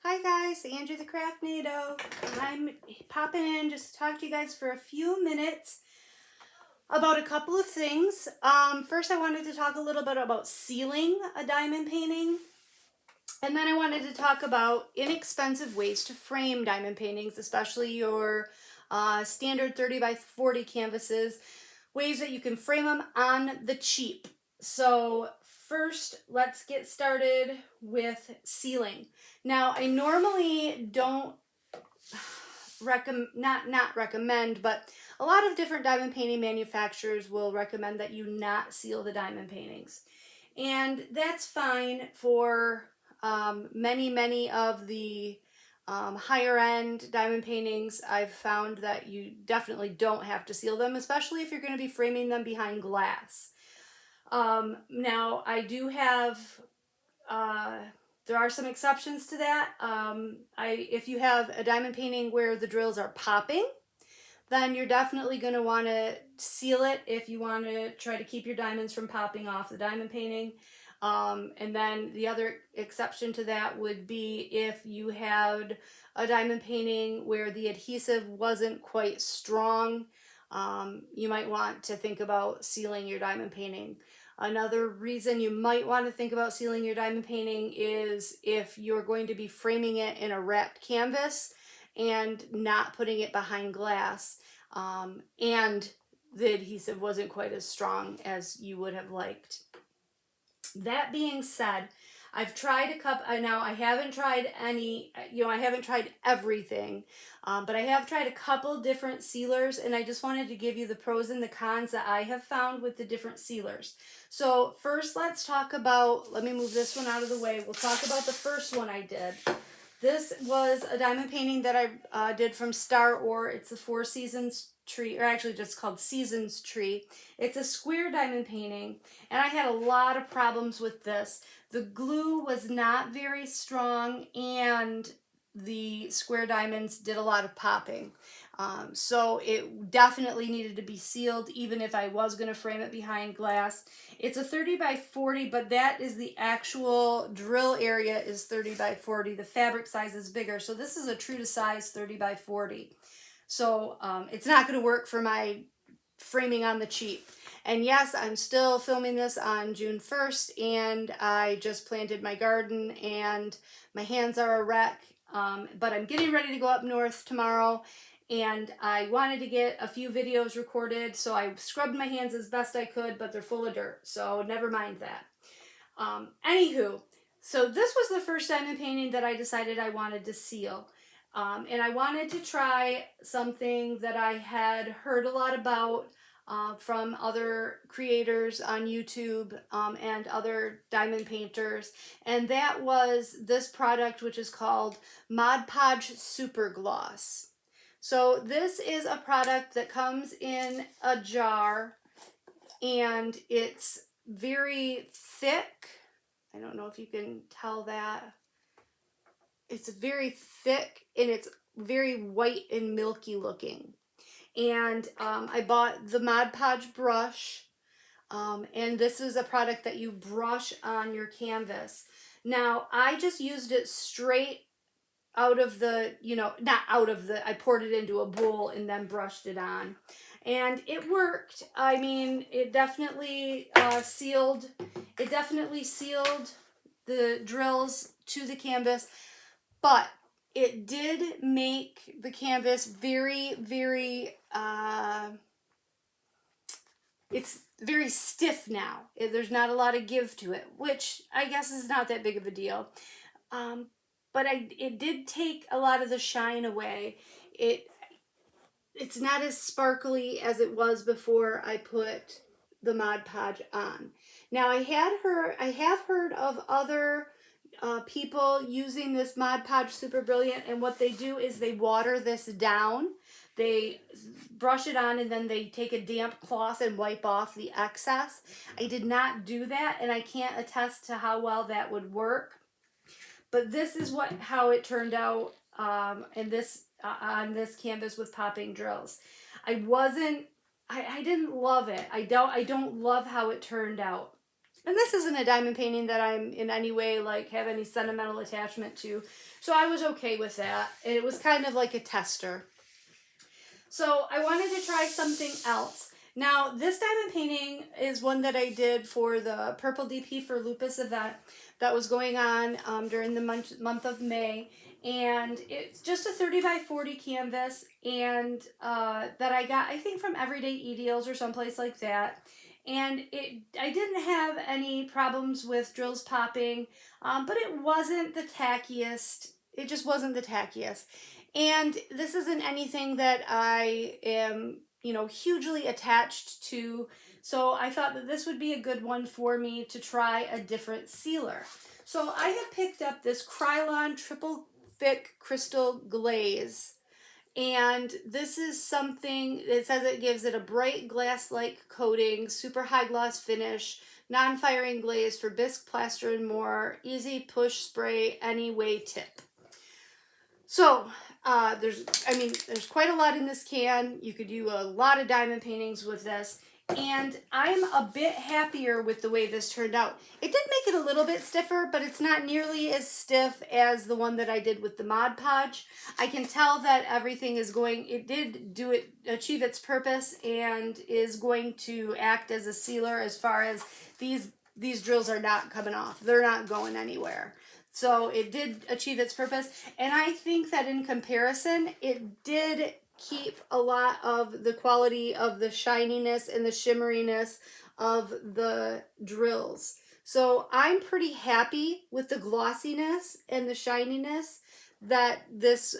Hi guys, Andrew the Craftnado. I'm popping in just to talk to you guys for a few minutes about a couple of things. First I wanted to talk a little bit about sealing a diamond painting. And then I wanted to talk about inexpensive ways to frame diamond paintings, especially your standard 30 by 40 canvases, ways that you can frame them on the cheap. So first, let's get started with sealing. Now, I normally don't not recommend, but a lot of different diamond painting manufacturers will recommend that you not seal the diamond paintings. And that's fine for many of the higher end diamond paintings. I've found that you definitely don't have to seal them, especially if you're going to be framing them behind glass. Now, I do have, there are some exceptions to that. If you have a diamond painting where the drills are popping, then you're definitely going to want to seal it if you want to try to keep your diamonds from popping off the diamond painting. And then the other exception to that would be if you had a diamond painting where the adhesive wasn't quite strong, you might want to think about sealing your diamond painting. Another reason you might want to think about sealing your diamond painting is if you're going to be framing it in a wrapped canvas and not putting it behind glass, and the adhesive wasn't quite as strong as you would have liked. That being said, I've tried a couple. Now I haven't tried any, I haven't tried everything, but I have tried a couple different sealers, and I just wanted to give you the pros and the cons that I have found with the different sealers. So first, let's talk about, let me move this one out of the way. We'll talk about the first one I did. This was a diamond painting that I did from Star Ore. It's a Four Seasons tree, or actually just called Seasons tree. It's a square diamond painting, and I had a lot of problems with this. The glue was not very strong, and the square diamonds did a lot of popping. So it definitely needed to be sealed, even if I was going to frame it behind glass. It's a 30 by 40, but that is the actual drill area is 30 by 40. The fabric size is bigger. So this is a true to size 30 by 40. So it's not going to work for my framing on the cheap. And yes, I'm still filming this on June 1st, and I just planted my garden, and my hands are a wreck. But I'm getting ready to go up north tomorrow, and I wanted to get a few videos recorded, so I scrubbed my hands as best I could, but they're full of dirt, so never mind that. Anywho, so this was the first diamond painting that I decided I wanted to seal. And I wanted to try something that I had heard a lot about from other creators on YouTube and other diamond painters. And that was this product, which is called Podge Super Gloss. So this is a product that comes in a jar, and it's very thick. I don't know if you can tell that. It's very thick, and it's very white and milky looking. And I bought the Mod Podge brush, and this is a product that you brush on your canvas. Now, I just used it straight out of the, not out of the, I poured it into a bowl and then brushed it on. And it worked. I mean, it definitely sealed the drills to the canvas, but it did make the canvas very, it's very stiff now. There's not a lot of give to it, which I guess is not that big of a deal. But it did take a lot of the shine away. It's not as sparkly as it was before I put the Mod Podge on. Now I have heard of other people using this Mod Podge Super Brilliant, and what they do is they water this down. They brush it on, and then they take a damp cloth and wipe off the excess. I did not do that, and I can't attest to how well that would work. But this is how it turned out on this canvas with popping drills. I didn't love it. I don't love how it turned out. And this isn't a diamond painting that I'm in any way like have any sentimental attachment to. So I was okay with that. It was kind of like a tester. So I wanted to try something else. Now, this diamond painting is one that I did for the Purple DP for Lupus event that was going on during the month of May. And it's just a 30 by 40 canvas, and that I got, I think, from Everyday E-Deals or someplace like that. And I didn't have any problems with drills popping, but it wasn't the tackiest. It just wasn't the tackiest. And this isn't anything that I am, hugely attached to. So I thought that this would be a good one for me to try a different sealer. So I have picked up this Krylon triple thick crystal glaze. And this is something, it says it gives it a bright glass-like coating, super high gloss finish, non-firing glaze for bisque, plaster, and more, easy push spray any way tip. So there's quite a lot in this can. You could do a lot of diamond paintings with this. And I'm a bit happier with the way this turned out. It did make it a little bit stiffer, but it's not nearly as stiff as the one that I did with the Mod Podge. I can tell that everything is it did achieve its purpose and is going to act as a sealer as far as these drills are not coming off. They're not going anywhere. So it did achieve its purpose. And I think that in comparison, it did keep a lot of the quality of the shininess and the shimmeriness of the drills. So I'm pretty happy with the glossiness and the shininess that this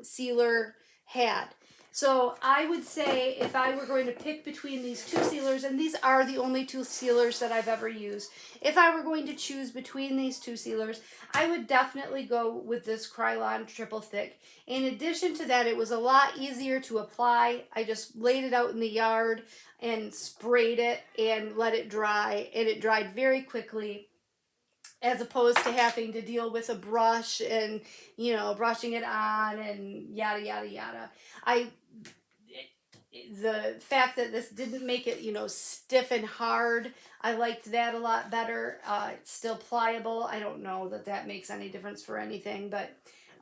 sealer had. So I would say if I were going to pick between these two sealers, and these are the only two sealers that I've ever used, if I were going to choose between these two sealers, I would definitely go with this Krylon Triple Thick. In addition to that, it was a lot easier to apply. I just laid it out in the yard and sprayed it and let it dry, and it dried very quickly, as opposed to having to deal with a brush and, brushing it on and yada, yada, yada. The fact that this didn't make it, stiff and hard, I liked that a lot better. It's still pliable. I don't know that that makes any difference for anything, but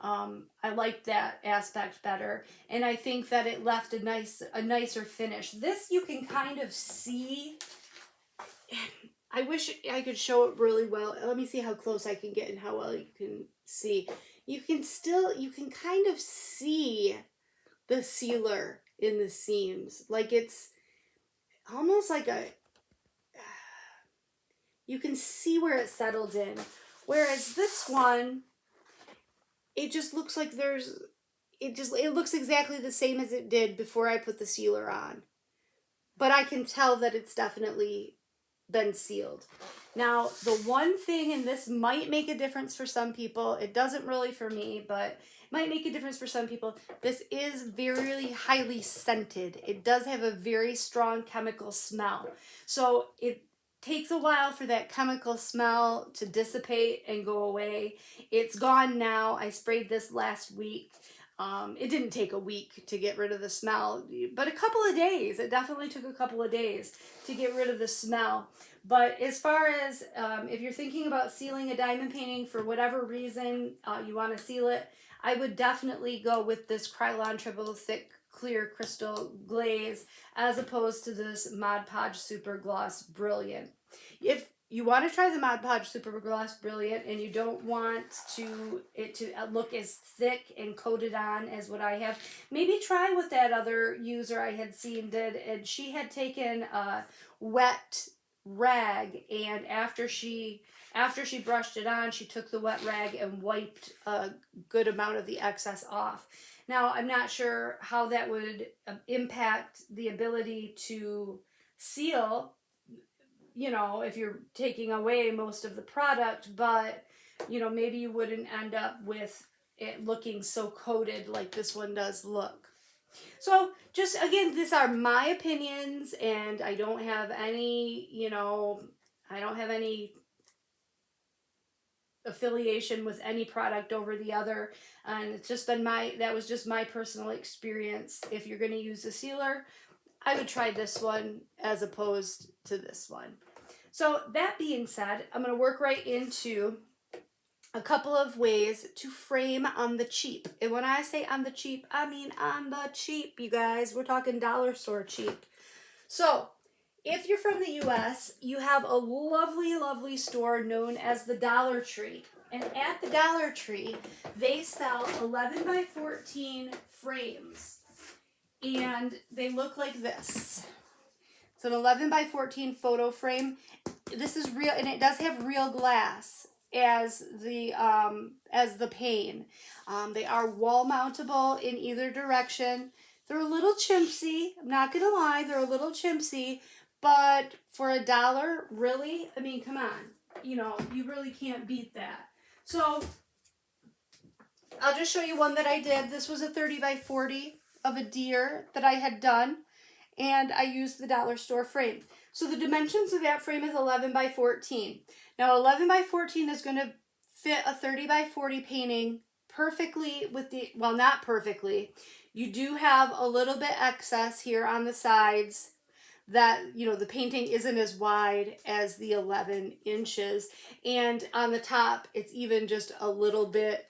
I liked that aspect better. And I think that it left a nicer finish. This you can kind of see. I wish I could show it really well. Let me see how close I can get and how well you can see. You can kind of see the sealer in the seams. Like it's almost like you can see where it settled in. Whereas this one, it just looks like it looks exactly the same as it did before I put the sealer on. But I can tell that it's definitely been sealed. Now, the one thing, and this might make a difference for some people, it doesn't really for me, but it might make a difference for some people. This is very highly scented. It does have a very strong chemical smell. So it takes a while for that chemical smell to dissipate and go away. It's gone now. I sprayed this last week. It didn't take a week to get rid of the smell, but a couple of days. It definitely took a couple of days to get rid of the smell. But as far as if you're thinking about sealing a diamond painting for whatever reason you want to seal it, I would definitely go with this Krylon Triple Thick Clear Crystal Glaze as opposed to this Mod Podge Super Gloss Brilliant. If you want to try the Mod Podge Super Gloss Brilliant and you don't want it to look as thick and coated on as what I have, maybe try what that other user I had seen did. And she had taken a wet rag, and after she brushed it on, she took the wet rag and wiped a good amount of the excess off. Now, I'm not sure how that would impact the ability to seal, if you're taking away most of the product, but, maybe you wouldn't end up with it looking so coated like this one does look. So, just, again, these are my opinions, and I don't have any, affiliation with any product over the other, and it's just been that was just my personal experience. If you're going to use a sealer, I would try this one as opposed to this one. So that being said, I'm going to work right into a couple of ways to frame on the cheap. And when I say on the cheap, I mean on the cheap, you guys. We're talking dollar store cheap. So if you're from the US, you have a lovely, lovely store known as the Dollar Tree. And at the Dollar Tree, they sell 11 by 14 frames. And they look like this. It's an 11 by 14 photo frame. This is real, and it does have real glass as the pane. They are wall mountable in either direction. They're a little chimpsy. I'm not gonna lie, they're a little chimpsy, but for $1, really, I mean, come on, you know, you really can't beat that. So I'll just show you one that I did. This was a 30 by 40 of a deer that I had done, and I used the dollar store frame. So the dimensions of that frame is 11 by 14. Now 11 by 14 is going to fit a 30 by 40 painting perfectly with the, well, not perfectly. You do have a little bit excess here on the sides that, you know, the painting isn't as wide as the 11 inches. And on the top, it's even just a little bit,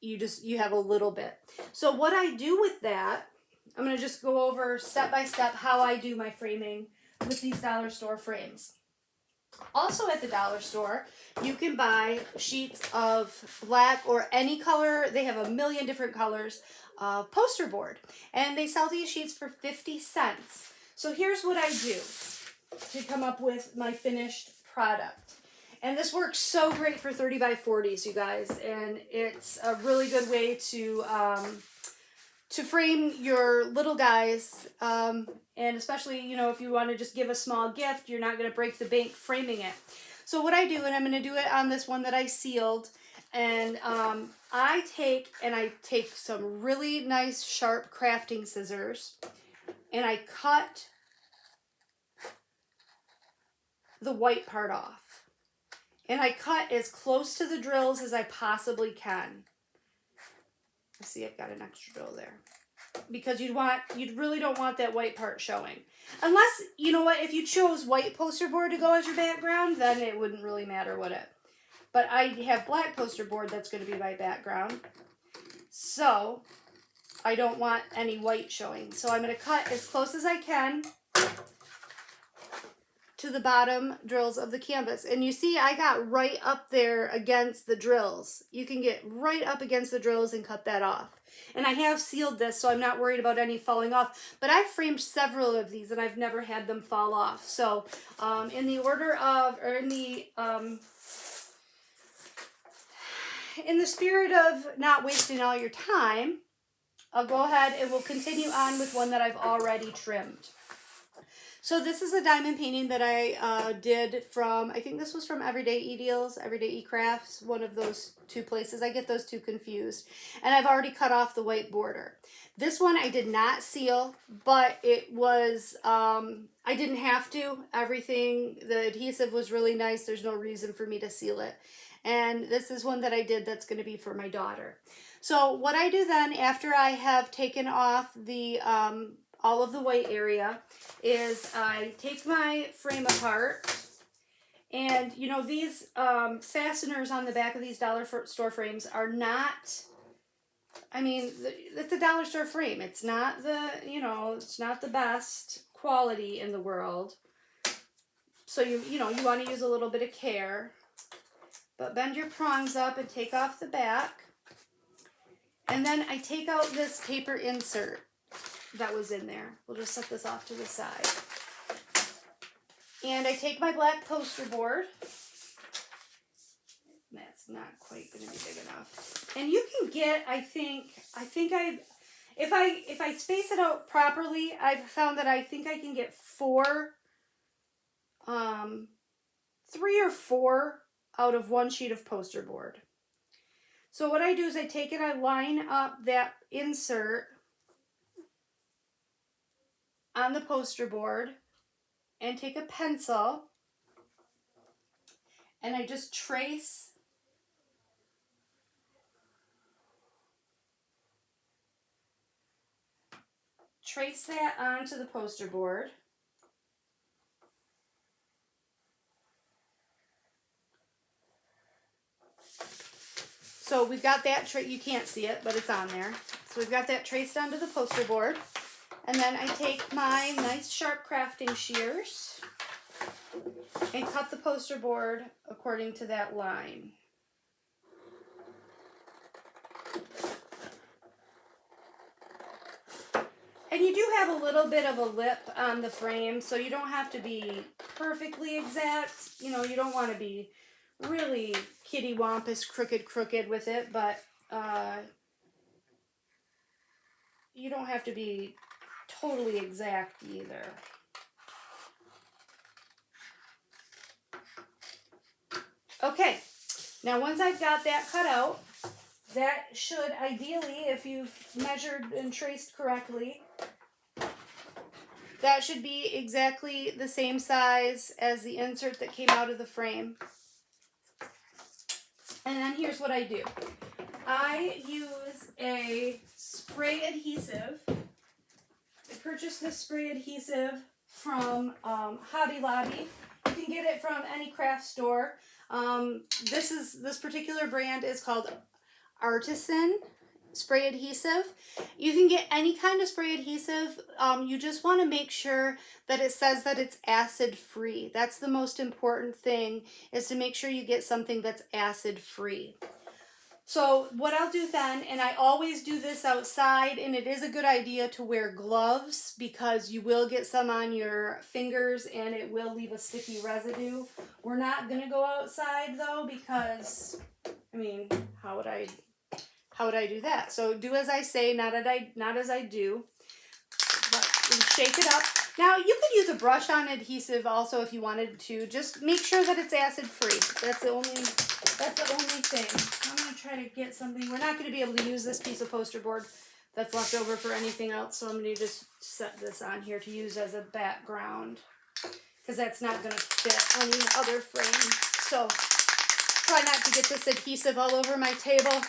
you have a little bit. So what I do with that, I'm going to just go over step by step how I do my framing with these dollar store frames. Also at the dollar store, you can buy sheets of black or any color. They have a million different colors poster board, and they sell these sheets for 50 cents. So here's what I do to come up with my finished product. And this works so great for 30 by 40s, you guys, and it's a really good way to frame your little guys, and especially, you know, if you want to just give a small gift, you're not going to break the bank framing it. So what I do, and I'm going to do it on this one that I sealed, and I take some really nice sharp crafting scissors, and I cut the white part off. And I cut as close to the drills as I possibly can. Let's see, I've got an extra drill there. Because you really don't want that white part showing. Unless, you know what, if you chose white poster board to go as your background, then it wouldn't really matter, would it? But I have black poster board that's going to be my background. So, I don't want any white showing. So I'm going to cut as close as I can to the bottom drills of the canvas. And you see, I got right up there against the drills. You can get right up against the drills and cut that off. And I have sealed this, so I'm not worried about any falling off. But I've framed several of these, and I've never had them fall off. So in the spirit of not wasting all your time, I'll go ahead and we'll continue on with one that I've already trimmed. So this is a diamond painting that I did from, I think this was from Everyday E-Deals, Everyday E-Crafts, one of those two places. I get those two confused. And I've already cut off the white border. This one I did not seal, but it was, I didn't have to. Everything, the adhesive was really nice. There's no reason for me to seal it. And this is one that I did that's going to be for my daughter. So what I do then, after I have taken off the all of the white area, is I take my frame apart, and you know, these fasteners on the back of these dollar store frames are not, I mean, it's a dollar store frame. It's not the, you know, it's not the best quality in the world. So you know, you want to use a little bit of care, but bend your prongs up and take off the back. And then I take out this paper insert that was in there. We'll just set this off to the side. And I take my black poster board. That's not quite going to be big enough. And you can get, if I space it out properly, I've found that I think I can get 3 or 4 out of one sheet of poster board. So what I do is I take it, I line up that insert on the poster board and take a pencil and I just trace that onto the poster board. So we've got that, you can't see it, but it's on there. So we've got that traced onto the poster board. And then I take my nice sharp crafting shears and cut the poster board according to that line. And you do have a little bit of a lip on the frame, so you don't have to be perfectly exact. You know, you don't want to be really kitty-wampus, crooked with it, but you don't have to be totally exact either. Okay, now once I've got that cut out, that should ideally, if you've measured and traced correctly, that should be exactly the same size as the insert that came out of the frame. And then here's what I do. I use a spray adhesive. I purchased this spray adhesive from Hobby Lobby. You can get it from any craft store. This particular brand is called Artisan spray adhesive. You can get any kind of spray adhesive. You just want to make sure that it says that it's acid free. That's the most important thing, is to make sure you get something that's acid free. So what I'll do then, and I always do this outside, and it is a good idea to wear gloves because you will get some on your fingers and it will leave a sticky residue. We're not going to go outside though, because, I mean, how would I do that? So do as I say, not as I do. But shake it up. Now you could use a brush on adhesive also if you wanted to. Just make sure that it's acid free. That's the only thing. I'm gonna try to get something. We're not going to be able to use this piece of poster board that's left over for anything else, so I'm going to just set this on here to use as a background, because that's not going to fit on the other frame. So try not to get this adhesive all over my table.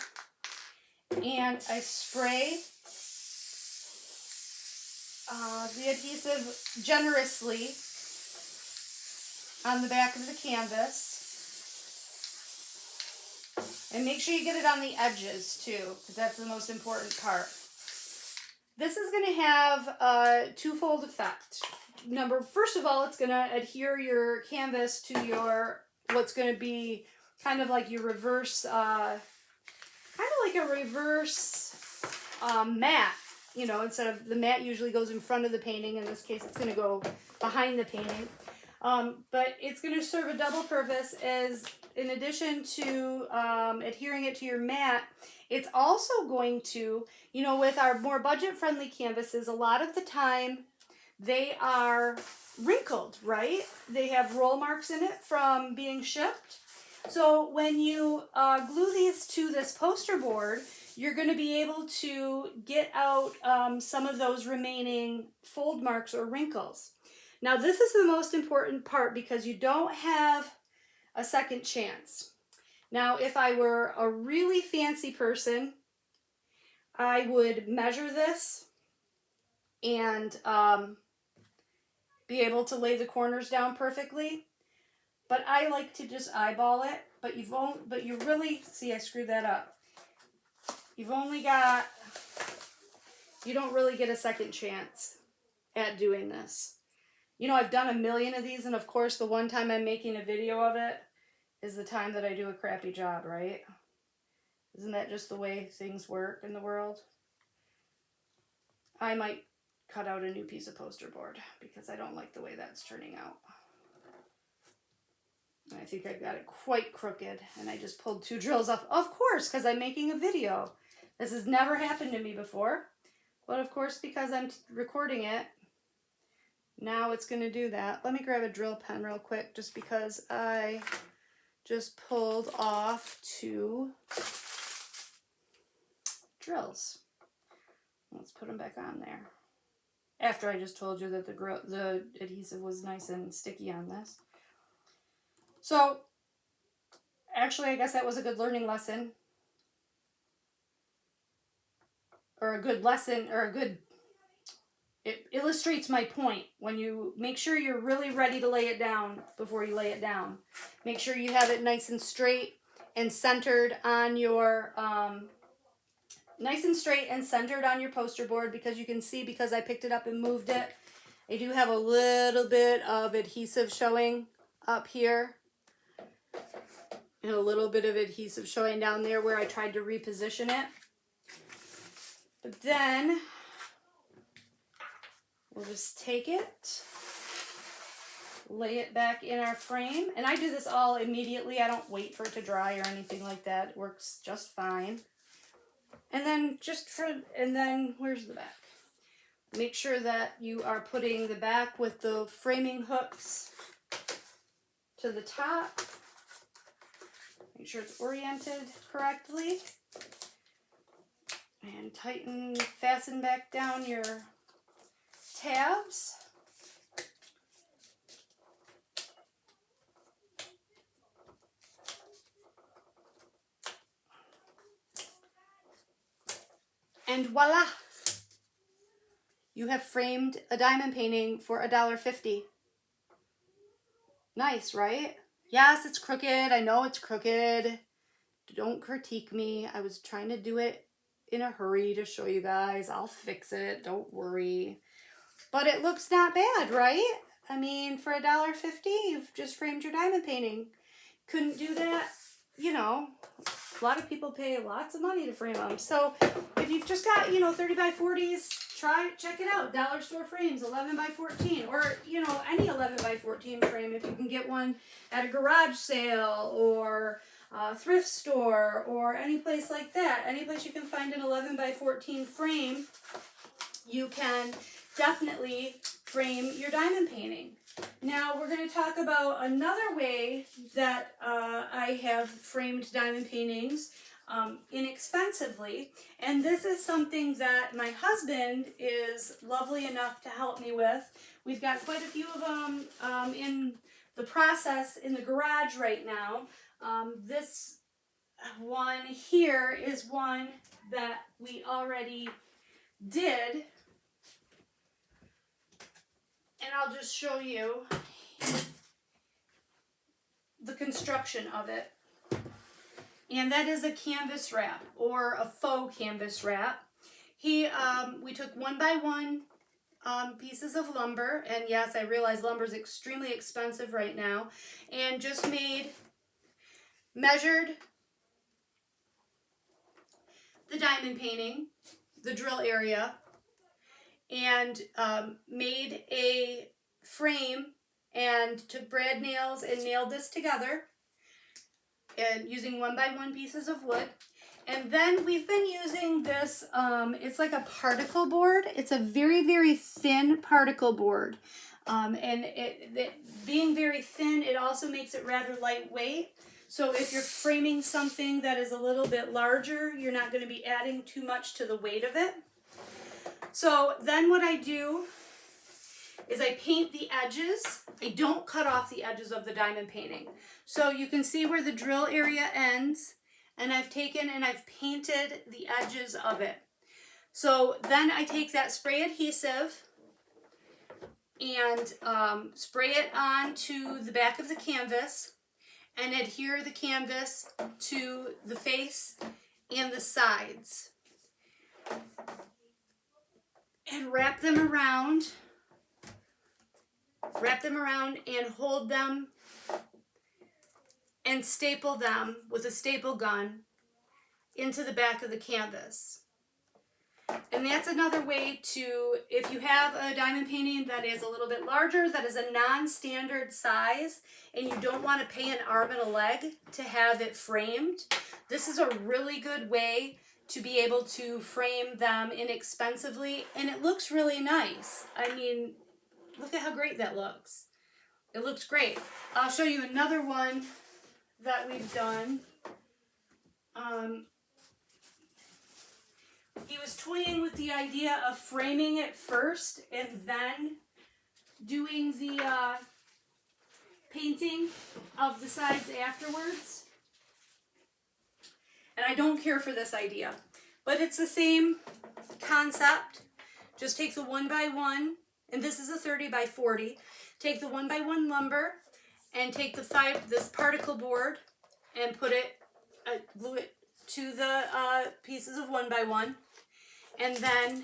And I spray the adhesive generously on the back of the canvas. And make sure you get it on the edges too, because that's the most important part. This is going to have a twofold effect. First of all, it's going to adhere your canvas to your, what's going to be kind of like your reverse, mat. You know, instead of the mat usually goes in front of the painting, in this case it's going to go behind the painting. But it's going to serve a double purpose, as in addition to adhering it to your mat, it's also going to, you know, with our more budget-friendly canvases, a lot of the time they are wrinkled, right? They have roll marks in it from being shipped. So when you glue these to this poster board, you're going to be able to get out some of those remaining fold marks or wrinkles. Now this is the most important part, because you don't have a second chance. Now if I were a really fancy person, I would measure this and be able to lay the corners down perfectly. But I like to just eyeball it. But you really, see, I screwed that up. You don't really get a second chance at doing this. You know, I've done a million of these, and of course the one time I'm making a video of it is the time that I do a crappy job, right? Isn't that just the way things work in the world? I might cut out a new piece of poster board because I don't like the way that's turning out. I think I've got it quite crooked, and I just pulled 2 drills off. Of course, because I'm making a video. This has never happened to me before. But of course, because I'm recording it, now it's going to do that. Let me grab a drill pen real quick, just because I just pulled off 2 drills. Let's put them back on there. After I just told you that the adhesive was nice and sticky on this. So, actually, I guess that was a good learning lesson. Or a good lesson, or it illustrates my point. When you make sure you're really ready to lay it down before you lay it down. Make sure you have it nice and straight and centered on your, nice and straight and centered on your poster board, because you can see, because I picked it up and moved it, I do have a little bit of adhesive showing up here. And a little bit of adhesive showing down there where I tried to reposition it. But then we'll just take it, lay it back in our frame. And I do this all immediately. I don't wait for it to dry or anything like that. It works just fine. And then where's the back? Make sure that you are putting the back with the framing hooks to the top. Make sure it's oriented correctly. And fasten back down your tabs. And voila! You have framed a diamond painting for $1.50. Nice, right? Yes, it's crooked. I know it's crooked. Don't critique me. I was trying to do it in a hurry to show you guys. I'll fix it. Don't worry. But it looks not bad, right? I mean, for $1.50, you've just framed your diamond painting. Couldn't do that, you know. A lot of people pay lots of money to frame them. So if you've just got, 30 by 40s, check it out. Dollar store frames, 11 by 14, or, any 11 by 14 frame if you can get one at a garage sale or a thrift store or any place like that. Any place you can find an 11 by 14 frame, you can definitely frame your diamond painting. Now we're going to talk about another way that I have framed diamond paintings inexpensively, and this is something that my husband is lovely enough to help me with. We've got quite a few of them in the process in the garage right now. This one here is one that we already did. And I'll just show you the construction of it. And that is a canvas wrap, or a faux canvas wrap. We took 1 by 1 pieces of lumber, and yes, I realize lumber is extremely expensive right now, and just measured the diamond painting, the drill area, and made a frame and took brad nails and nailed this together and using 1 by 1 pieces of wood. And then we've been using this, it's like a particle board. It's a very, very thin particle board. And it being very thin, it also makes it rather lightweight. So if you're framing something that is a little bit larger, you're not going to be adding too much to the weight of it. So then what I do is I paint the edges. I don't cut off the edges of the diamond painting. So you can see where the drill area ends, and I've taken and I've painted the edges of it. So then I take that spray adhesive and spray it onto the back of the canvas and adhere the canvas to the face and the sides. And wrap them around and hold them and staple them with a staple gun into the back of the canvas. And that's another way to, if you have a diamond painting that is a little bit larger, that is a non-standard size, and you don't want to pay an arm and a leg to have it framed, this is a really good way to be able to frame them inexpensively, and it looks really nice. I mean, look at how great that looks. It looks great. I'll show you another one that we've done. He was toying with the idea of framing it first and then doing the painting of the sides afterwards. And I don't care for this idea, but it's the same concept. Just take the 1 by 1, and this is a 30 by 40. Take the 1 by 1 lumber and take this particle board and put it glue it to the pieces of 1x1, and then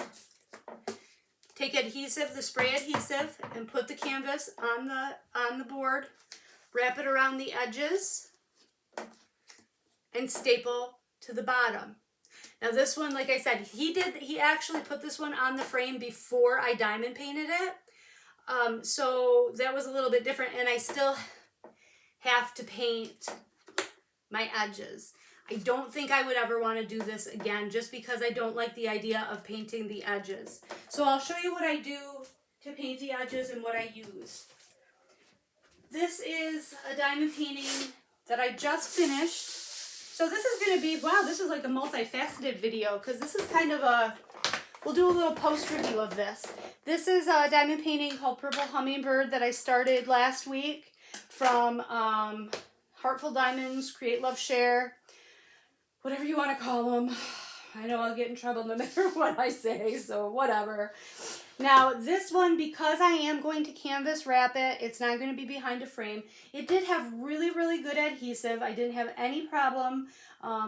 take adhesive, the spray adhesive, and put the canvas on the board, wrap it around the edges, and staple to the bottom. Now this one, like I said, he actually put this one on the frame before I diamond painted it. So that was a little bit different, and I still have to paint my edges. I don't think I would ever want to do this again, just because I don't like the idea of painting the edges. So I'll show you what I do to paint the edges and what I use. This is a diamond painting that I just finished. So this is going to be, wow, this is like a multifaceted video, because this is kind of a, we'll do a little post review of this. This is a diamond painting called Purple Hummingbird that I started last week from Heartful Diamonds, Create, Love, Share, whatever you want to call them. I know I'll get in trouble no matter what I say, so whatever. Now, this one, because I am going to canvas wrap it, it's not going to be behind a frame. It did have really, really good adhesive. I didn't have any problem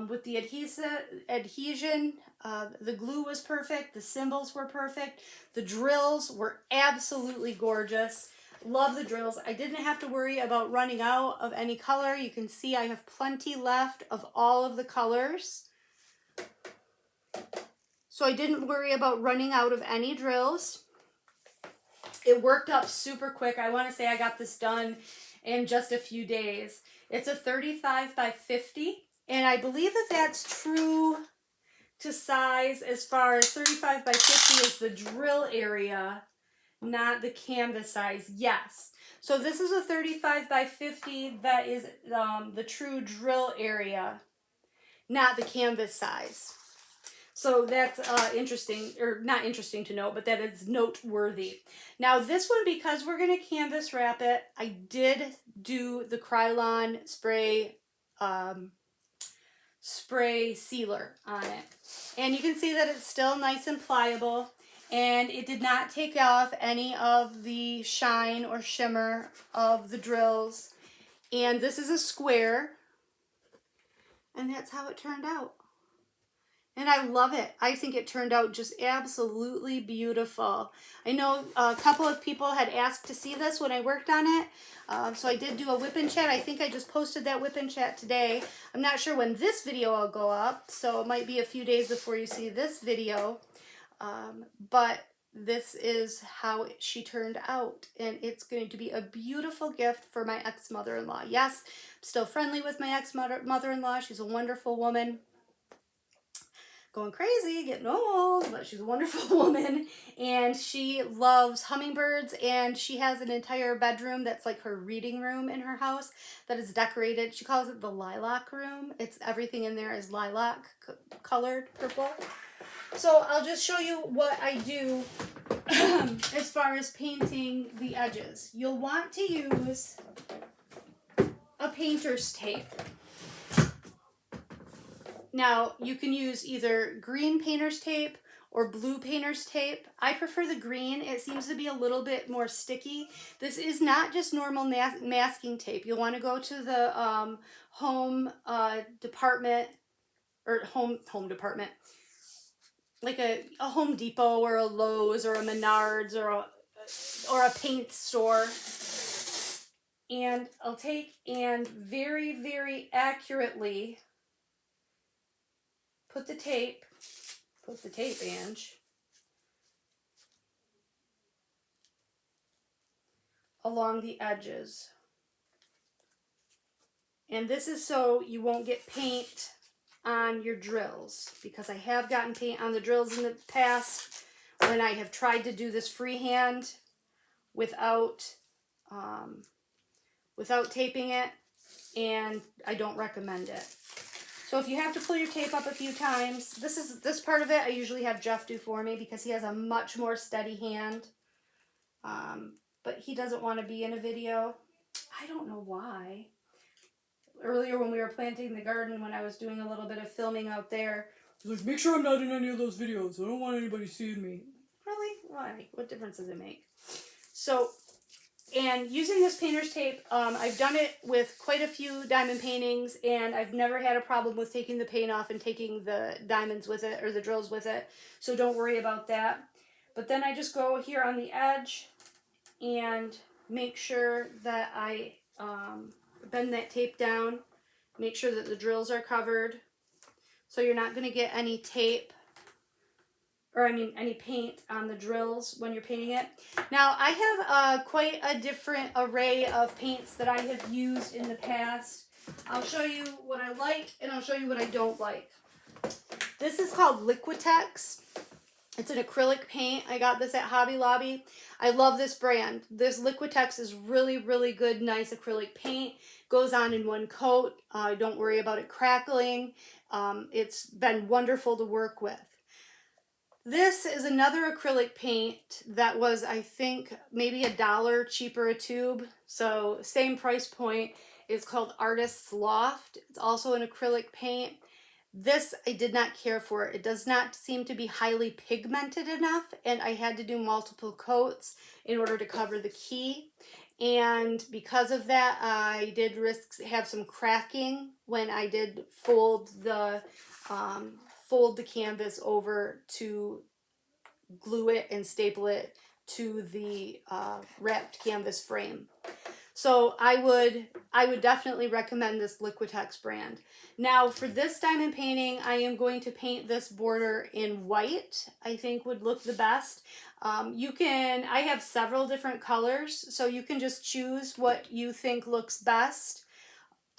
with the adhesion. The glue was perfect. The symbols were perfect. The drills were absolutely gorgeous. Love the drills. I didn't have to worry about running out of any color. You can see I have plenty left of all of the colors. So I didn't worry about running out of any drills. It worked up super quick. I want to say I got this done in just a few days. It's a 35 by 50, and I believe that that's true to size as far as 35 by 50 is the drill area, not the canvas size. Yes. So this is a 35 by 50 that is the true drill area, not the canvas size. So that's interesting, or not interesting to note, but that is noteworthy. Now this one, because we're going to canvas wrap it, I did do the Krylon spray sealer on it. And you can see that it's still nice and pliable, and it did not take off any of the shine or shimmer of the drills. And this is a square, and that's how it turned out. And I love it. I think it turned out just absolutely beautiful. I know a couple of people had asked to see this when I worked on it. So I did do a whip and chat. I think I just posted that whip and chat today. I'm not sure when this video will go up, so it might be a few days before you see this video. But this is how she turned out. And it's going to be a beautiful gift for my ex-mother-in-law. Yes, I'm still friendly with my ex-mother-in-law. She's a wonderful woman. Going crazy, getting old, but she's a wonderful woman, and she loves hummingbirds, and she has an entire bedroom that's like her reading room in her house that is decorated. She calls it the lilac room. It's everything in there is lilac colored purple. So I'll just show you what I do as far as painting the edges. You'll want to use a painter's tape. Now, you can use either green painter's tape or blue painter's tape. I prefer the green. It seems to be a little bit more sticky. This is not just normal masking tape. You'll want to go to the home department, or home department, like a Home Depot or a Lowe's or a Menards or a paint store. And I'll take and very, very accurately put the tape, Ange, along the edges. And this is so you won't get paint on your drills, because I have gotten paint on the drills in the past when I have tried to do this freehand without taping it, and I don't recommend it. So if you have to pull your tape up a few times, this part of it I usually have Jeff do for me because he has a much more steady hand. But he doesn't want to be in a video. I don't know why. Earlier when we were planting the garden, when I was doing a little bit of filming out there, he was like, make sure I'm not in any of those videos. I don't want anybody seeing me. Really? Why? What difference does it make? So And using this painter's tape, I've done it with quite a few diamond paintings, and I've never had a problem with taking the paint off and taking the diamonds with it, or the drills with it, so don't worry about that. But then I just go here on the edge and make sure that I bend that tape down, make sure that the drills are covered, so you're not going to get any tape, or I mean any paint on the drills when you're painting it. Now I have quite a different array of paints that I have used in the past. I'll show you what I like and I'll show you what I don't like. This is called Liquitex. It's an acrylic paint. I got this at Hobby Lobby. I love this brand. This Liquitex is really, really good, nice acrylic paint. Goes on in one coat. Don't worry about it crackling. It's been wonderful to work with. This is another acrylic paint that was, I think, maybe $1 cheaper a tube. So same price point. It's called Artist's Loft. It's also an acrylic paint. This I did not care for. It does not seem to be highly pigmented enough, and I had to do multiple coats in order to cover the key. And because of that, I did have some cracking when I did fold the canvas over to glue it and staple it to the wrapped canvas frame. So I would definitely recommend this Liquitex brand. Now for this diamond painting, I am going to paint this border in white. I think would look the best. I have several different colors, so you can just choose what you think looks best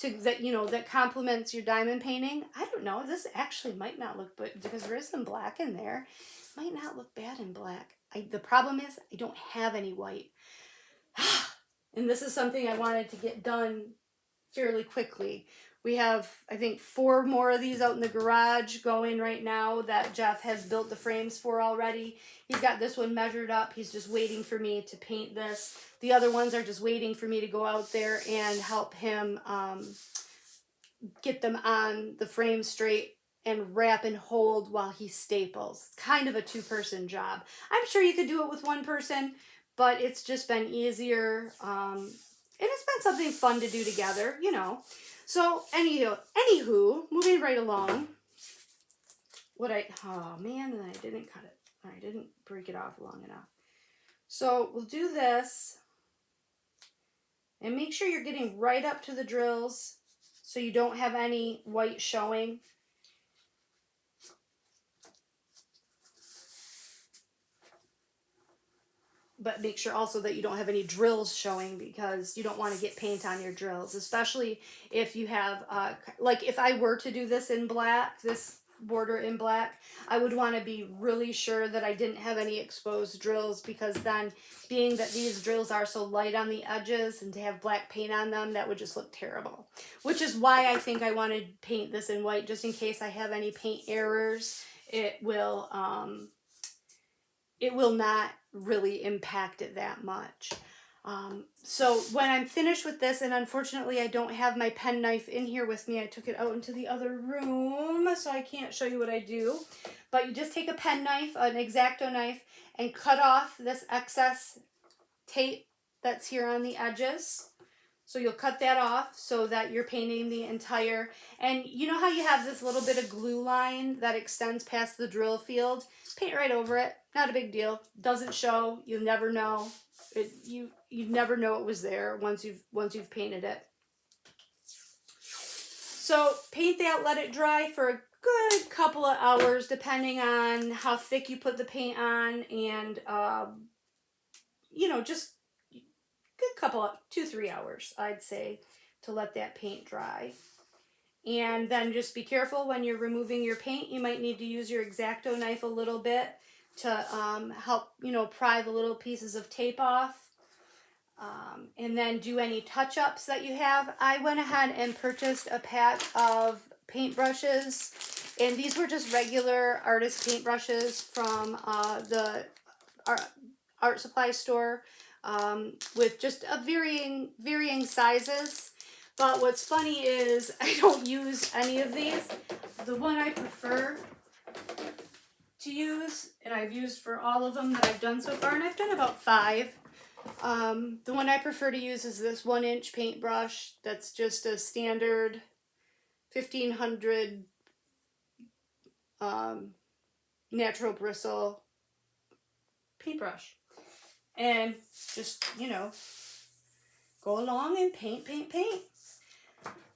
that complements your diamond painting. I don't know, this actually might not look, but because there is some black in there, it might not look bad in black. The problem is I don't have any white. And this is something I wanted to get done fairly quickly. We have, I think, 4 more of these out in the garage going right now that Jeff has built the frames for already. He's got this one measured up. He's just waiting for me to paint this. The other ones are just waiting for me to go out there and help him get them on the frame straight and wrap and hold while he staples. It's kind of a 2-person job. I'm sure you could do it with 1 person, but it's just been easier. And it's been something fun to do together, you know. So, anywho, moving right along. Oh man, and I didn't cut it. I didn't break it off long enough. So, we'll do this. And make sure you're getting right up to the drills so you don't have any white showing. But make sure also that you don't have any drills showing, because you don't want to get paint on your drills, especially if you have, like if I were to do this in black, this border in black, I would want to be really sure that I didn't have any exposed drills, because then being that these drills are so light on the edges and to have black paint on them, that would just look terrible. Which is why I think I want to paint this in white, just in case I have any paint errors. It will not really impact it that much. So when I'm finished with this, and unfortunately I don't have my pen knife in here with me, I took it out into the other room, so I can't show you what I do. But you just take a pen knife, an X-Acto knife, and cut off this excess tape that's here on the edges. So you'll cut that off so that you're painting the entire, and you know how you have this little bit of glue line that extends past the drill field? Paint right over it. Not a big deal. Doesn't show. You'll never know. You never know it was there once you've painted it. So paint that, let it dry for a good couple of hours, depending on how thick you put the paint on, and just good couple of 2-3 hours, I'd say, to let that paint dry. And then just be careful when you're removing your paint. You might need to use your X-Acto knife a little bit to help, pry the little pieces of tape off. And then do any touch-ups that you have. I went ahead and purchased a pack of paintbrushes, and these were just regular artist paintbrushes from the art supply store, with just a varying sizes. But what's funny is I don't use any of these. The one I prefer to use, and I've used for all of them that I've done so far, and I've done about 5, The one I prefer to use is this 1-inch paintbrush. That's just a standard 1500 natural bristle paintbrush. And just, you know, go along and paint, paint, paint.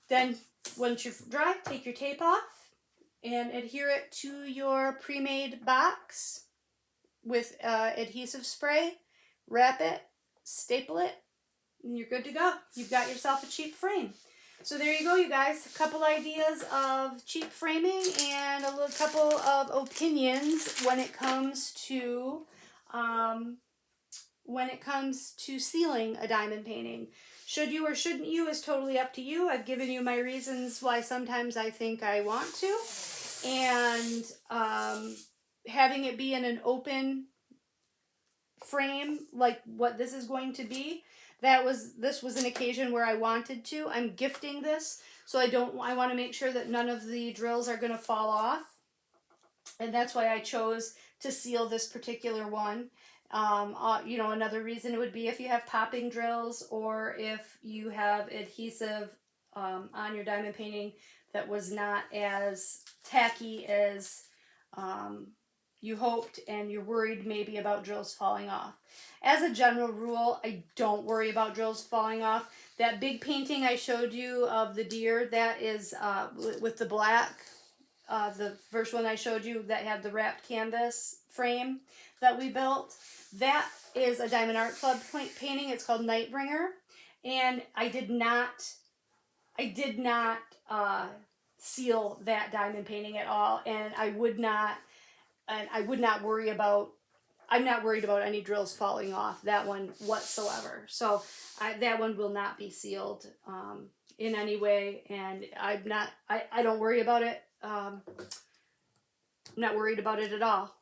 Then once you're dry, take your tape off and adhere it to your pre-made box with adhesive spray. Wrap it, staple it, and you're good to go. You've got yourself a cheap frame. So there you go, you guys. A couple ideas of cheap framing and a little couple of opinions when it comes to sealing a diamond painting. Should you or shouldn't you is totally up to you. I've given you my reasons why sometimes I think I want to. And having it be in an open frame like what this is going to be, this was an occasion where I wanted to. I'm gifting this, so I want to make sure that none of the drills are going to fall off. And that's why I chose to seal this particular one. You know, another reason it would be if you have popping drills or if you have adhesive on your diamond painting that was not as tacky as you hoped, and you're worried maybe about drills falling off. As a general rule, I don't worry about drills falling off. That big painting I showed you of the deer, that is with the black, the first one I showed you that had the wrapped canvas frame that we built, that is a Diamond Art Club painting. It's called Nightbringer, and I did not seal that diamond painting at all, and I would not worry about, I'm not worried about any drills falling off that one whatsoever. So that one will not be sealed in any way, and I don't worry about it. I'm not worried about it at all.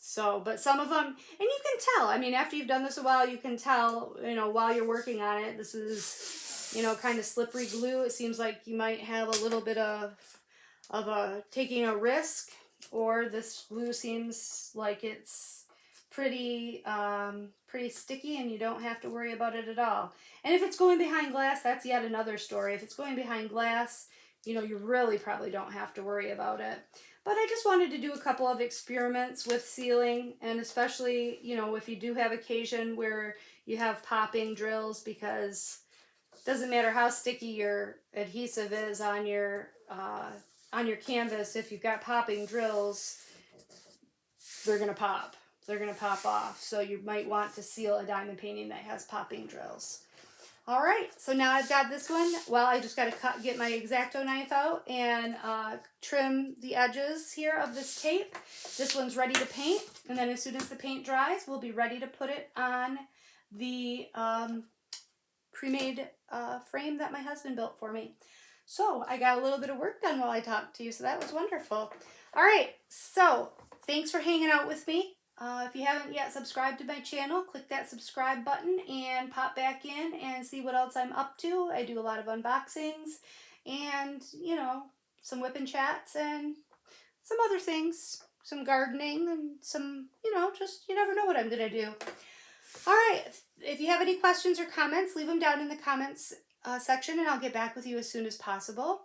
So, but some of them, and you can tell, I mean, after you've done this a while, you can tell, you know, while you're working on it, this is, you know, kind of slippery glue. It seems like you might have a little bit of taking a risk, or this glue seems like it's pretty sticky and you don't have to worry about it at all. And if it's going behind glass, that's yet another story. If it's going behind glass, you know, you really probably don't have to worry about it. But I just wanted to do a couple of experiments with sealing, and especially, you know, if you do have occasion where you have popping drills, because it doesn't matter how sticky your adhesive is on your canvas, if you've got popping drills, they're going to pop. They're going to pop off. So you might want to seal a diamond painting that has popping drills. All right, so now I've got this one. Well, I just got to get my X-Acto knife out and trim the edges here of this tape. This one's ready to paint, and then as soon as the paint dries, we'll be ready to put it on the pre-made frame that my husband built for me. So I got a little bit of work done while I talked to you, so that was wonderful. All right, so thanks for hanging out with me. If you haven't yet subscribed to my channel, click that subscribe button and pop back in and see what else I'm up to. I do a lot of unboxings and, you know, some whipping chats and some other things, some gardening and some, you know, just, you never know what I'm going to do. All right, if you have any questions or comments, leave them down in the comments section, and I'll get back with you as soon as possible.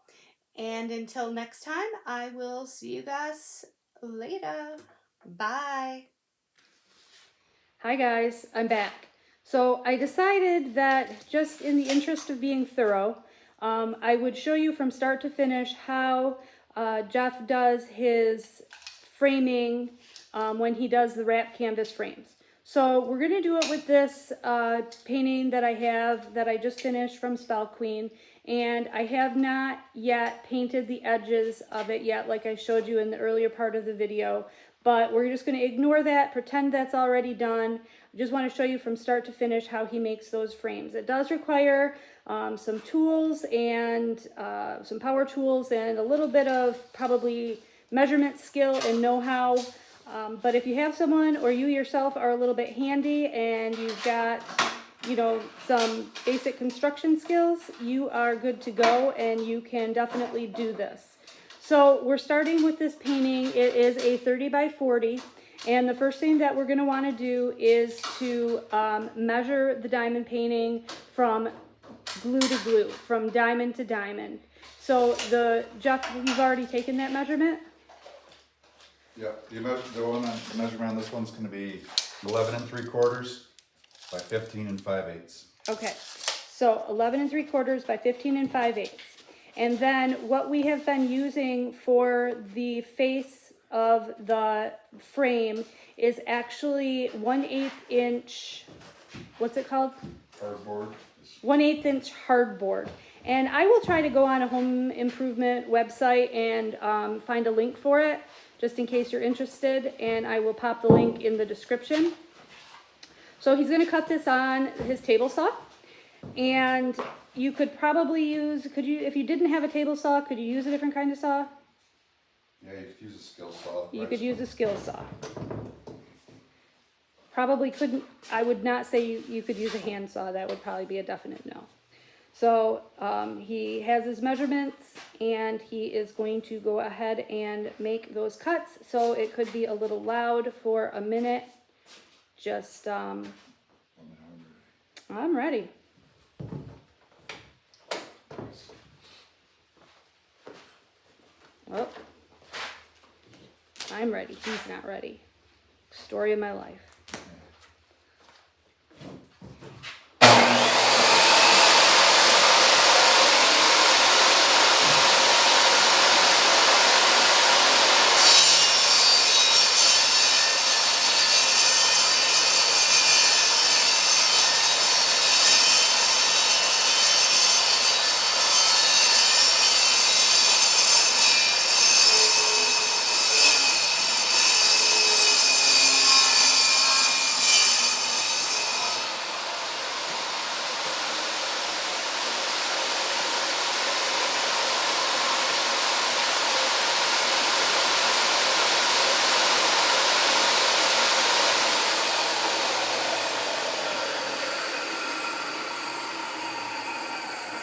And until next time, I will see you guys later. Bye. Hi guys, I'm back. So I decided that just in the interest of being thorough, I would show you from start to finish how Jeff does his framing when he does the wrap canvas frames. So we're going to do it with this painting that I have that I just finished from Spell Queen, and I have not yet painted the edges of it yet like I showed you in the earlier part of the video. But we're just going to ignore that, pretend that's already done. I just want to show you from start to finish how he makes those frames. It does require some tools and some power tools and a little bit of probably measurement skill and know-how. But if you have someone or you yourself are a little bit handy and you've got, you know, some basic construction skills, you are good to go and you can definitely do this. So we're starting with this painting. It is a 30 by 40, And the first thing that we're going to want to do is to measure the diamond painting from glue to glue, from diamond to diamond. So Jeff, you've already taken that measurement? Yeah, the measurement on this one's going to be 11 3/4 by 15 5/8. Okay, so 11 3/4 by 15 5/8. And then what we have been using for the face of the frame is actually 1/8 inch, what's it called? Cardboard. 1/8 inch hardboard. And I will try to go on a home improvement website and find a link for it, just in case you're interested, and I will pop the link in the description. So he's going to cut this on his table saw, and you could probably use, if you didn't have a table saw, could you use a different kind of saw? Yeah, you could use a skill saw. You could use a skill saw. Probably couldn't, I would not say you could use a hand saw. That would probably be a definite no. So he has his measurements, and he is going to go ahead and make those cuts. So it could be a little loud for a minute. Just, I'm ready. Well, I'm ready. He's not ready. Story of my life.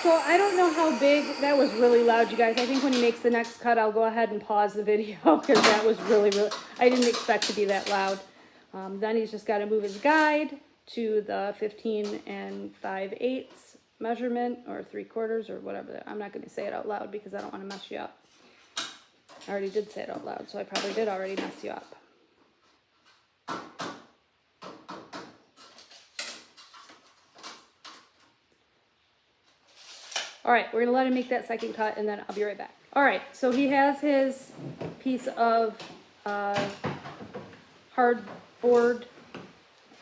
So I don't know how big, that was really loud, you guys. I think when he makes the next cut, I'll go ahead and pause the video because that was really, I didn't expect to be that loud. Then he's just got to move his guide to the 15 5/8 measurement, or 3/4 or whatever. I'm not going to say it out loud because I don't want to mess you up. I already did say it out loud, so I probably did already mess you up. All right, we're gonna let him make that second cut, and then I'll be right back. All right, so he has his piece of hardboard,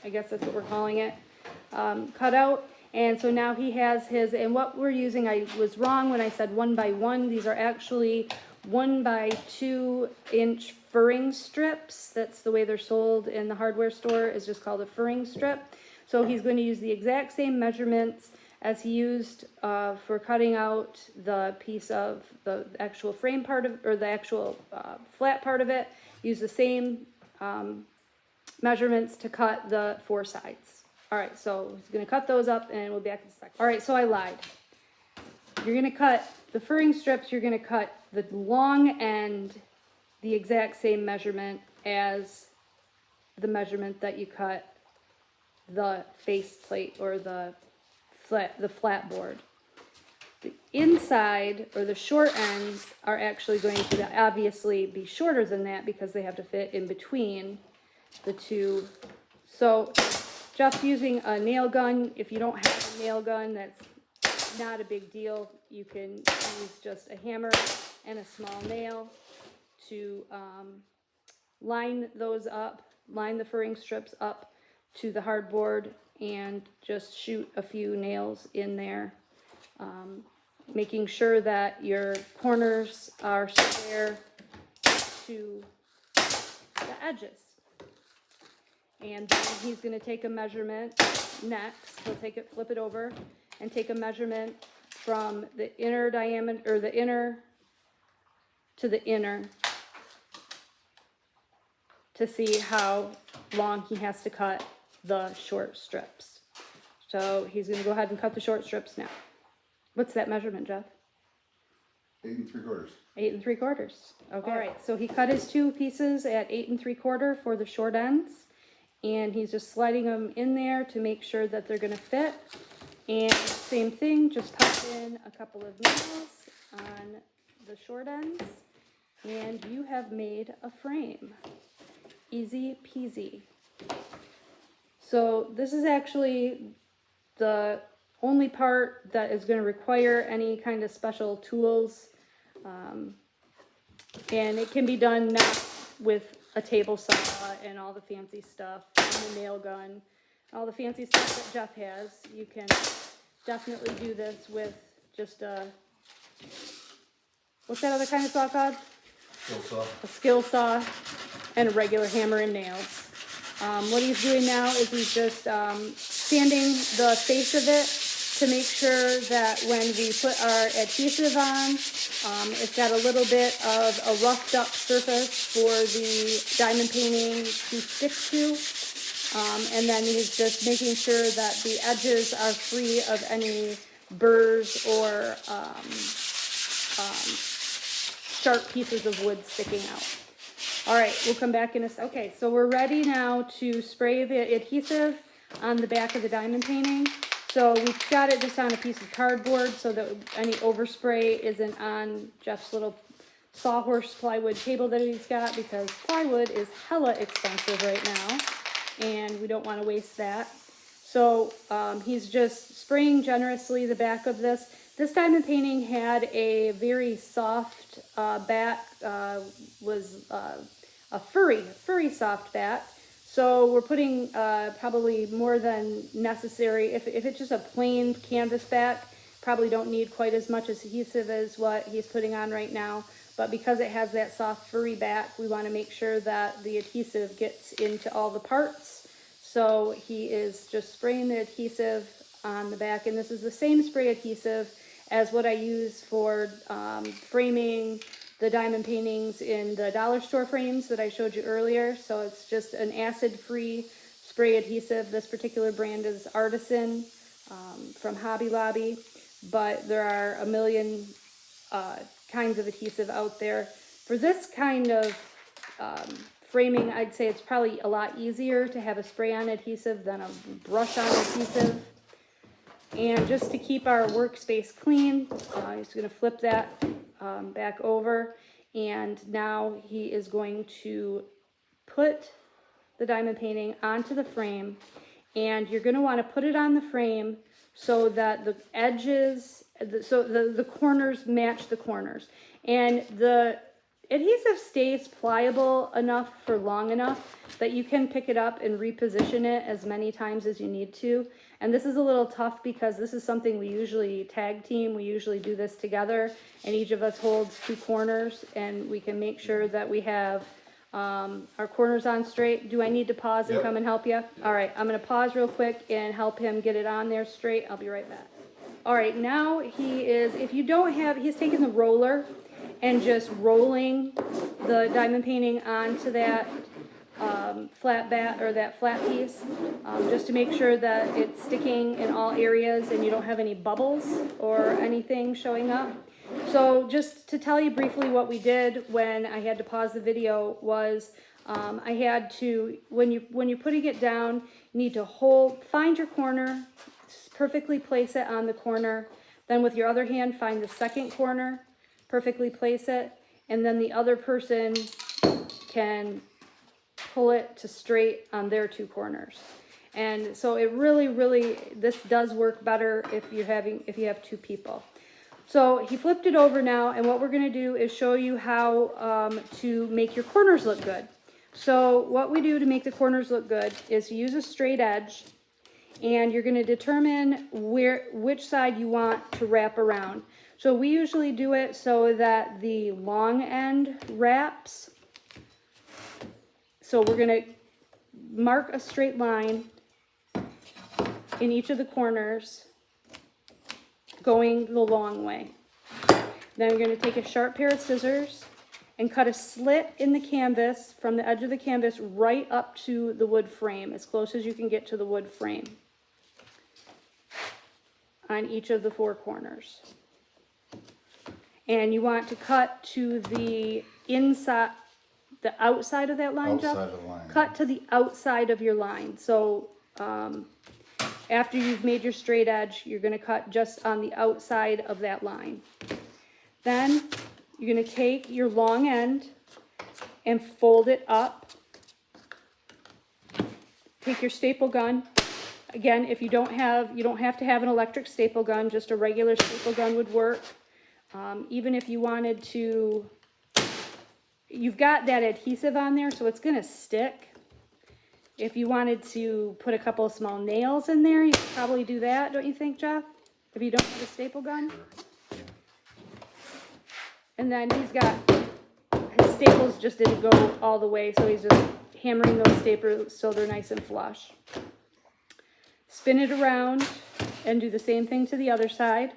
I guess that's what we're calling it, cut out. And so now he has his, and what we're using, I was wrong when I said 1 by 1. These are actually 1 by 2 inch furring strips. That's the way they're sold in the hardware store, is just called a furring strip. So he's going to use the exact same measurements as he used for cutting out the piece of the actual frame part of, or the actual flat part of it. Use the same measurements to cut the 4 sides. All right, so he's going to cut those up, and we'll be back in a second. All right, so I lied. You're going to cut the furring strips. You're going to cut the long end the exact same measurement as the measurement that you cut the face plate or the flat board. The inside, or the short ends, are actually going to obviously be shorter than that because they have to fit in between the two. So Jeff's using a nail gun. If you don't have a nail gun, that's not a big deal. You can use just a hammer and a small nail to line those up, line the furring strips up to the hardboard, and just shoot a few nails in there, making sure that your corners are square to the edges. And then he's going to take a measurement next. He'll take it, flip it over, and take a measurement from the inner diameter, or the inner to the inner, to see how long he has to cut the short strips. So he's going to go ahead and cut the short strips now. What's that measurement, Jeff? 8 3/4. 8 3/4. Okay. All right, so he cut his 2 pieces at 8 3/4 for the short ends. And he's just sliding them in there to make sure that they're going to fit. And same thing, just pop in a couple of nails on the short ends. And you have made a frame. Easy peasy. So this is actually the only part that is going to require any kind of special tools. And it can be done not with a table saw and all the fancy stuff, and the nail gun, all the fancy stuff that Jeff has. You can definitely do this with just a, what's that other kind of saw called? Skill saw. A skill saw and a regular hammer and nails. What he's doing now is he's just sanding the face of it to make sure that when we put our adhesive on, it's got a little bit of a roughed up surface for the diamond painting to stick to. And then he's just making sure that the edges are free of any burrs or sharp pieces of wood sticking out. All right, we'll come back in a second. Okay, so we're ready now to spray the adhesive on the back of the diamond painting. So we've got it just on a piece of cardboard so that any overspray isn't on Jeff's little sawhorse plywood table that he's got, because plywood is hella expensive right now and we don't want to waste that. So he's just spraying generously the back of this. This diamond painting had a very soft back, was a furry soft back. So we're putting probably more than necessary. If it's just a plain canvas back, probably don't need quite as much adhesive as what he's putting on right now. But because it has that soft furry back, we want to make sure that the adhesive gets into all the parts. So he is just spraying the adhesive on the back. And this is the same spray adhesive as what I use for framing the diamond paintings in the dollar store frames that I showed you earlier. So it's just an acid-free spray adhesive. This particular brand is Artisan from Hobby Lobby, but there are a million kinds of adhesive out there. For this kind of framing, I'd say it's probably a lot easier to have a spray-on adhesive than a brush-on adhesive. And just to keep our workspace clean, I'm just going to flip that back over, and now he is going to put the diamond painting onto the frame, and you're going to want to put it on the frame so that the edges, the corners match the corners, and the adhesive stays pliable enough for long enough that you can pick it up and reposition it as many times as you need to. And this is a little tough because this is something we usually tag team. We usually do this together, and each of us holds 2 corners, and we can make sure that we have our corners on straight. Do I need to pause and come and help you? Yep. All right, I'm going to pause real quick and help him get it on there straight. I'll be right back. All right, now he is, if you don't have, he's taking the roller and just rolling the diamond painting onto that flat bat, or that flat piece, just to make sure that it's sticking in all areas and you don't have any bubbles or anything showing up. So just to tell you briefly what we did when I had to pause the video was I had to, when you're putting it down, you need to find your corner, perfectly place it on the corner, then with your other hand find the second corner, perfectly place it, and then the other person can pull it to straight on their 2 corners. And so it really, this does work better if you have 2 people. So he flipped it over now, and what we're going to do is show you how to make your corners look good. So what we do to make the corners look good is use a straight edge, and you're going to determine which side you want to wrap around. So we usually do it so that the long end wraps. So we're going to mark a straight line in each of the corners going the long way. Then we're going to take a sharp pair of scissors and cut a slit in the canvas from the edge of the canvas right up to the wood frame, as close as you can get to the wood frame on each of the 4 corners. and you want to cut to the inside, the outside of that line, Jeff? Outside of the line. Cut to the outside of your line. So after you've made your straight edge, you're going to cut just on the outside of that line. Then you're going to take your long end and fold it up. Take your staple gun. Again, if you don't have to have an electric staple gun, just a regular staple gun would work. Even if you wanted to, you've got that adhesive on there, so it's going to stick. If you wanted to put a couple of small nails in there, you could probably do that, don't you think, Jeff? If you don't have a staple gun. And then he's got, his staples just didn't go all the way, so he's just hammering those staples so they're nice and flush. Spin it around and do the same thing to the other side.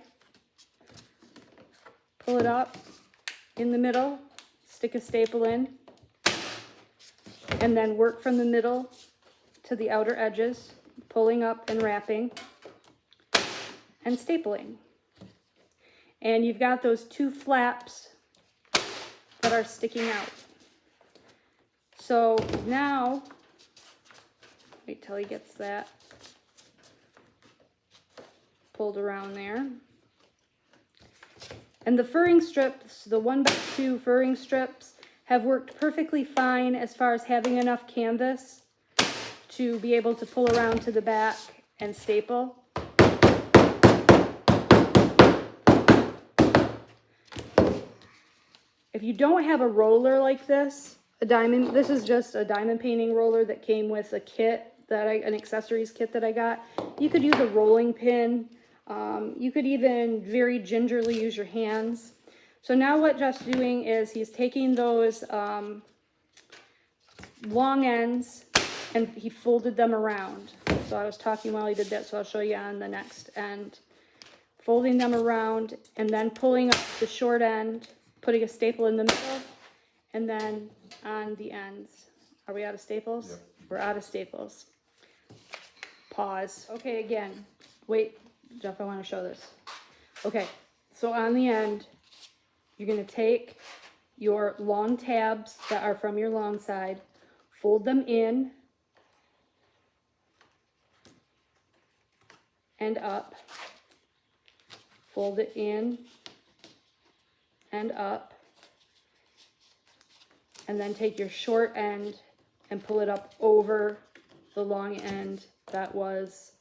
Pull it up in the middle, stick a staple in, and then work from the middle to the outer edges, pulling up and wrapping and stapling. And you've got those two flaps that are sticking out. So now, wait till he gets that pulled around there. And the furring strips, the 1x2 furring strips, have worked perfectly fine as far as having enough canvas to be able to pull around to the back and staple. If you don't have a roller like this, this is just a diamond painting roller that came with a kit, an accessories kit that I got. You could use a rolling pin. You could even very gingerly use your hands. So now what Jeff's doing is he's taking those long ends and he folded them around. So I was talking while he did that, so I'll show you on the next end. Folding them around and then pulling up the short end, putting a staple in the middle, and then on the ends. Are we out of staples? Yep. We're out of staples. Pause. Okay, again. Wait, Jeff, I want to show this. Okay, so on the end, you're going to take your long tabs that are from your long side, fold them in and up, fold it in and up, and then take your short end and pull it up over the long end that was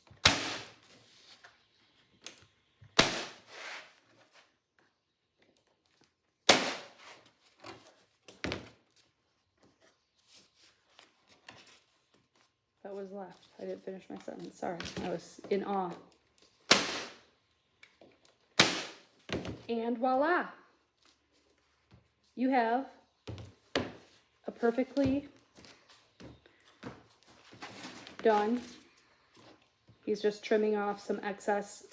left. I didn't finish my sentence. Sorry. I was in awe. And voila. You have a perfectly done. He's just trimming off some excess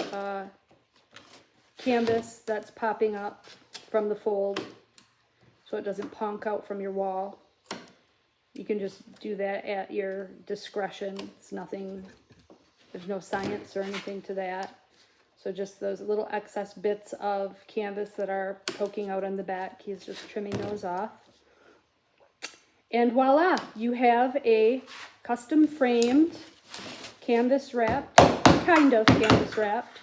canvas that's popping up from the fold so it doesn't punk out from your wall. You can just do that at your discretion. It's nothing, there's no science or anything to that. So just those little excess bits of canvas that are poking out on the back, he's just trimming those off. And voila, you have a custom framed, canvas wrapped, kind of canvas wrapped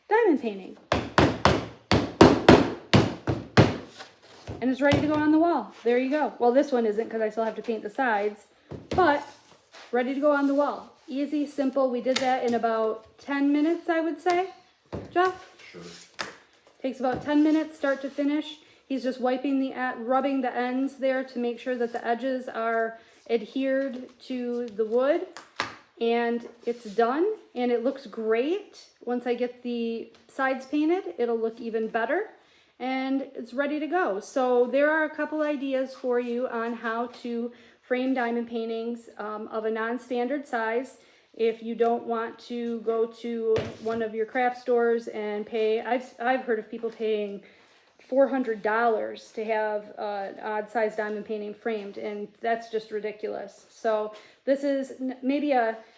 diamond painting. And it's ready to go on the wall. There you go. Well, this one isn't because I still have to paint the sides, but ready to go on the wall. Easy, simple. We did that in about 10 minutes, I would say. Jeff? Sure. Takes about 10 minutes start to finish. He's just rubbing the ends there to make sure that the edges are adhered to the wood. And it's done, and it looks great. Once I get the sides painted, it'll look even better. And it's ready to go. So there are a couple ideas for you on how to frame diamond paintings of a non-standard size. If you don't want to go to one of your craft stores and pay, I've heard of people paying $400 to have an odd size diamond painting framed, and that's just ridiculous. So this is maybe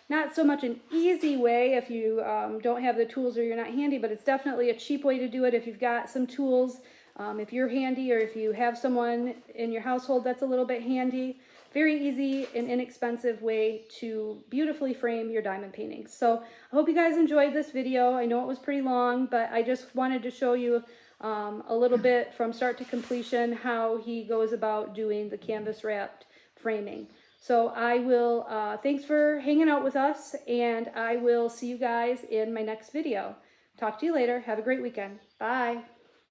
not so much an easy way if you don't have the tools or you're not handy, but it's definitely a cheap way to do it if you've got some tools. If you're handy or if you have someone in your household that's a little bit handy, very easy and inexpensive way to beautifully frame your diamond paintings. So I hope you guys enjoyed this video. I know it was pretty long, but I just wanted to show you a little bit from start to completion how he goes about doing the canvas wrapped framing. So I will, thanks for hanging out with us, and I will see you guys in my next video. Talk to you later. Have a great weekend. Bye.